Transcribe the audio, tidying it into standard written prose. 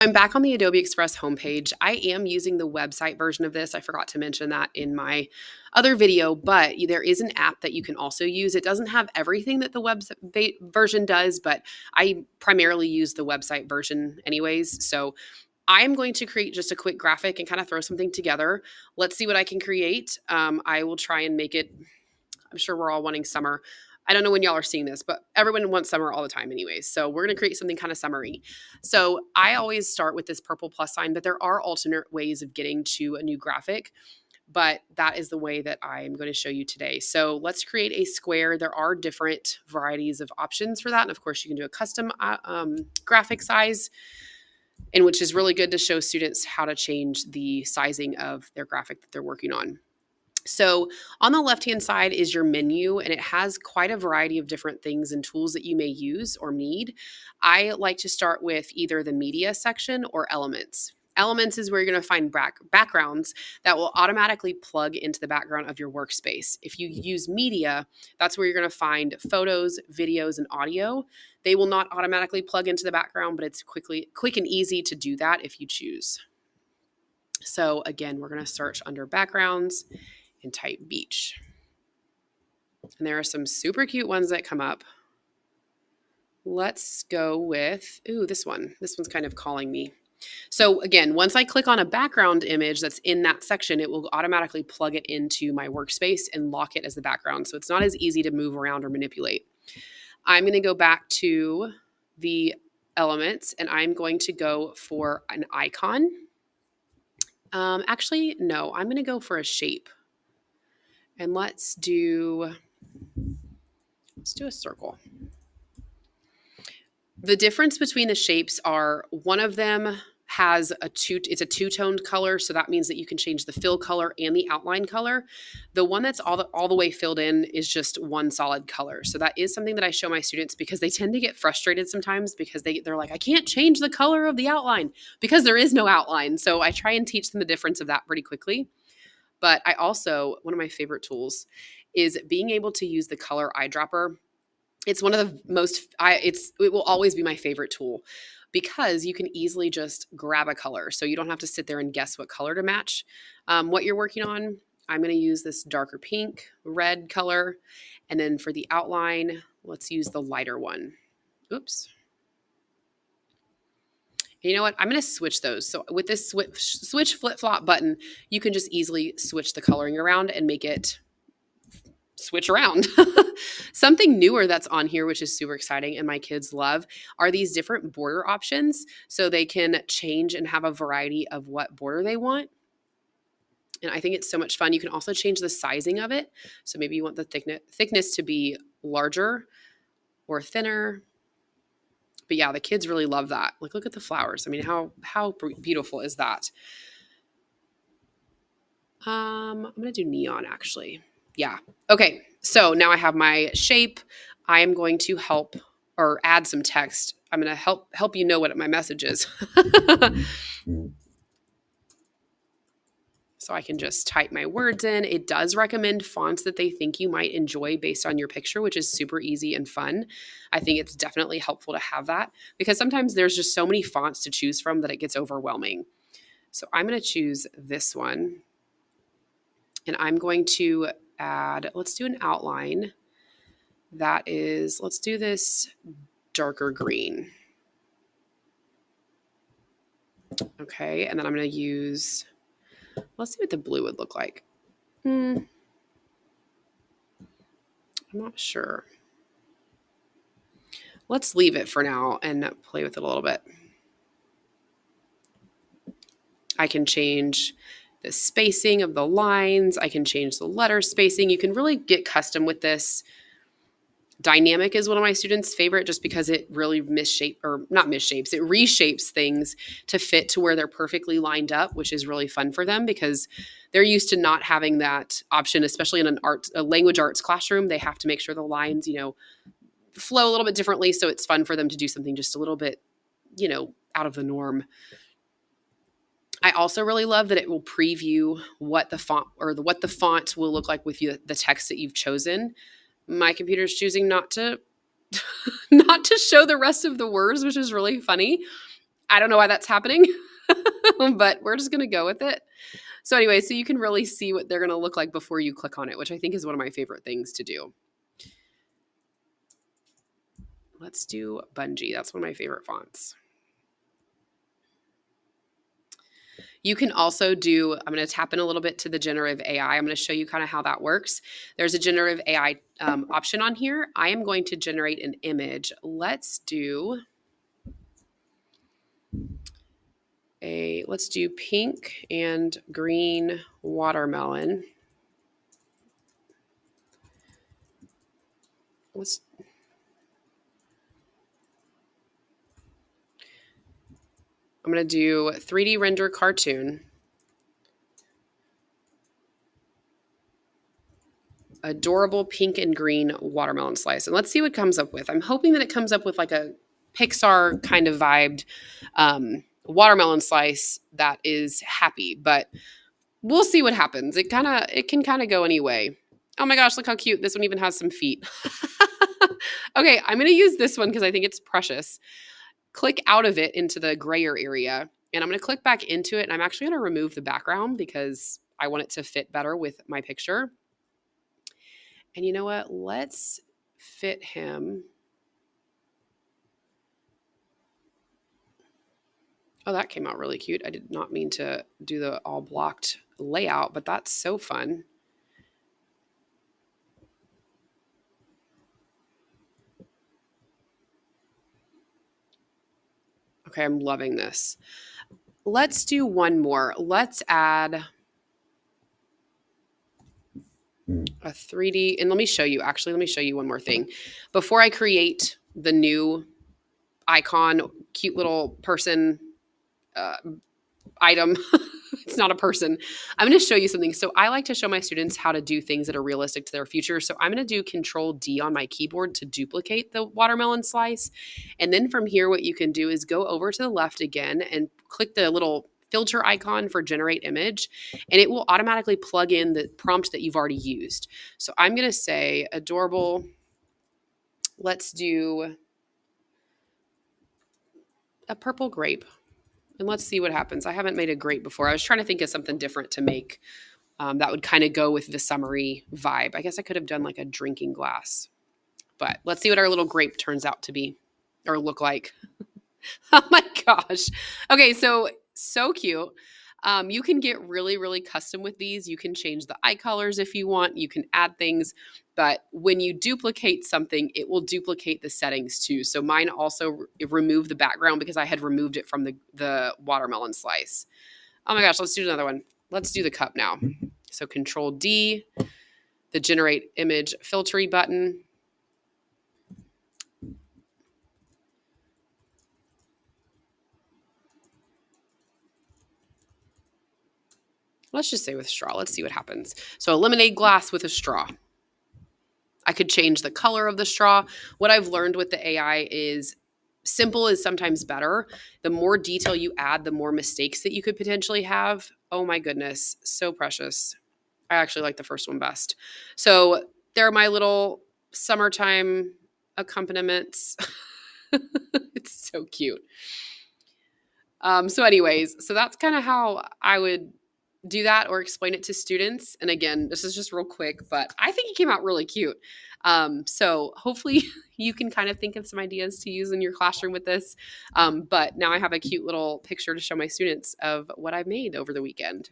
I'm back on the Adobe Express homepage. I am using the website version of this. I forgot to mention that in my other video, but there is an app that you can also use. It doesn't have everything that the website version does, but I primarily use the website version anyways. So I'm going to create just a quick graphic and kind of throw something together. Let's see what I can create. I will try and make it. I'm sure we're all wanting summer. I don't know when y'all are seeing this, but everyone wants summer all the time anyways. So we're going to create something kind of summery. So I always start with this purple plus sign, but there are alternate ways of getting to a new graphic. But that is the way that I'm going to show you today. So let's create a square. There are different varieties of options for that. And of course, you can do a custom graphic size, and which is really good to show students how to change the sizing of their graphic that they're working on. So on the left-hand side is your menu, and it has quite a variety of different things and tools that you may use or need. I like to start with either the media section or elements. Elements is where you're going to find backgrounds that will automatically plug into the background of your workspace. If you use media, that's where you're going to find photos, videos, and audio. They will not automatically plug into the background, but it's quick and easy to do that if you choose. So again, we're going to search under backgrounds and type beach. And there are some super cute ones that come up. Let's go with, this one. This one's kind of calling me. So again, once I click on a background image that's in that section, it will automatically plug it into my workspace and lock it as the background. So it's not as easy to move around or manipulate. I'm going to go back to the elements, and I'm going to go for an icon. Actually, no, I'm going to go for a shape. And let's do a circle. The difference between the shapes are one of them has it's a two-toned color, so that means that you can change the fill color and the outline color. The one that's all the way filled in is just one solid color. So that is something that I show my students because they tend to get frustrated sometimes because they're like, I can't change the color of the outline because there is no outline. So I try and teach them the difference of that pretty quickly. But I also, one of my favorite tools is being able to use the color eyedropper. It's one of the most, it will always be my favorite tool because you can easily just grab a color. So you don't have to sit there and guess what color to match what you're working on. I'm going to use this darker pink, red color. And then for the outline, let's use the lighter one. Oops. And you know what? I'm going to switch those. So with this switch flip-flop button, you can just easily switch the coloring around and make it switch around. Something newer that's on here, which is super exciting and my kids love, are these different border options. So they can change and have a variety of what border they want. And I think it's so much fun. You can also change the sizing of it. So maybe you want the thickness to be larger or thinner. But yeah, the kids really love that. Like, look at the flowers. I mean, how beautiful is that? I'm going to do neon actually. Yeah. Okay. So now I have my shape. I am going to help or add some text. I'm going to help you know what my message is. So I can just type my words in. It does recommend fonts that they think you might enjoy based on your picture, which is super easy and fun. I think it's definitely helpful to have that because sometimes there's just so many fonts to choose from that it gets overwhelming. So I'm going to choose this one. And I'm going to add, let's do an outline. Let's do this darker green. Okay, and then I'm going to use, let's see what the blue would look like. I'm not sure. Let's leave it for now and play with it a little bit. I can change the spacing of the lines. I can change the letter spacing. You can really get custom with this. Dynamic is one of my students' favorite just because it really it reshapes things to fit to where they're perfectly lined up, which is really fun for them because they're used to not having that option, especially in a language arts classroom. They have to make sure the lines, flow a little bit differently. So it's fun for them to do something just a little bit, out of the norm. I also really love that it will preview what the font will look like with the text that you've chosen. My computer's choosing not to show the rest of the words, which is really funny. I don't know why that's happening, but we're just going to go with it. So anyway, so you can really see what they're going to look like before you click on it, which I think is one of my favorite things to do. Let's do Bungee. That's one of my favorite fonts. You can also do, I'm going to tap in a little bit to the generative AI. I'm going to show you kind of how that works. There's a generative AI option on here. I am going to generate an image. Let's do pink and green watermelon. I'm going to do 3D render cartoon. Adorable pink and green watermelon slice. And let's see what it comes up with. I'm hoping that it comes up with like a Pixar kind of vibed watermelon slice that is happy, but we'll see what happens. It can kind of go any way. Oh my gosh, look how cute. This one even has some feet. Okay, I'm going to use this one because I think it's precious. Click out of it into the grayer area, and I'm going to click back into it, and I'm actually going to remove the background because I want it to fit better with my picture. And you know what? Let's fit him. Oh, that came out really cute. I did not mean to do the all blocked layout, but that's so fun. Okay, I'm loving this. Let's do one more. Let's add a 3D, and let me show you, actually, let me show you one more thing. Before I create the new icon, cute little person item, it's not a person. I'm going to show you something. So I like to show my students how to do things that are realistic to their future. So I'm going to do Control D on my keyboard to duplicate the watermelon slice. And then from here, what you can do is go over to the left again and click the little filter icon for generate image, and it will automatically plug in the prompt that you've already used. So I'm going to say adorable. Let's do a purple grape. And let's see what happens. I haven't made a grape before. I was trying to think of something different to make that would kind of go with the summery vibe. I guess I could have done like a drinking glass. But let's see what our little grape turns out to be or look like. Oh my gosh. Okay, so cute. You can get really, really custom with these. You can change the eye colors if you want. You can add things. But when you duplicate something, it will duplicate the settings too. So mine also removed the background because I had removed it from the watermelon slice. Oh my gosh, let's do another one. Let's do the cup now. So Control D, the generate image filtery button. Let's just say with straw. Let's see what happens. So eliminate glass with a straw. I could change the color of the straw. What I've learned with the AI is simple is sometimes better. The more detail you add, the more mistakes that you could potentially have. Oh my goodness, so precious. I actually like the first one best. So there are my little summertime accompaniments. It's so cute. So anyways, so that's kind of how I would do that or explain it to students. And again, this is just real quick, but I think it came out really cute. So hopefully you can kind of think of some ideas to use in your classroom with this. But now I have a cute little picture to show my students of what I've made over the weekend.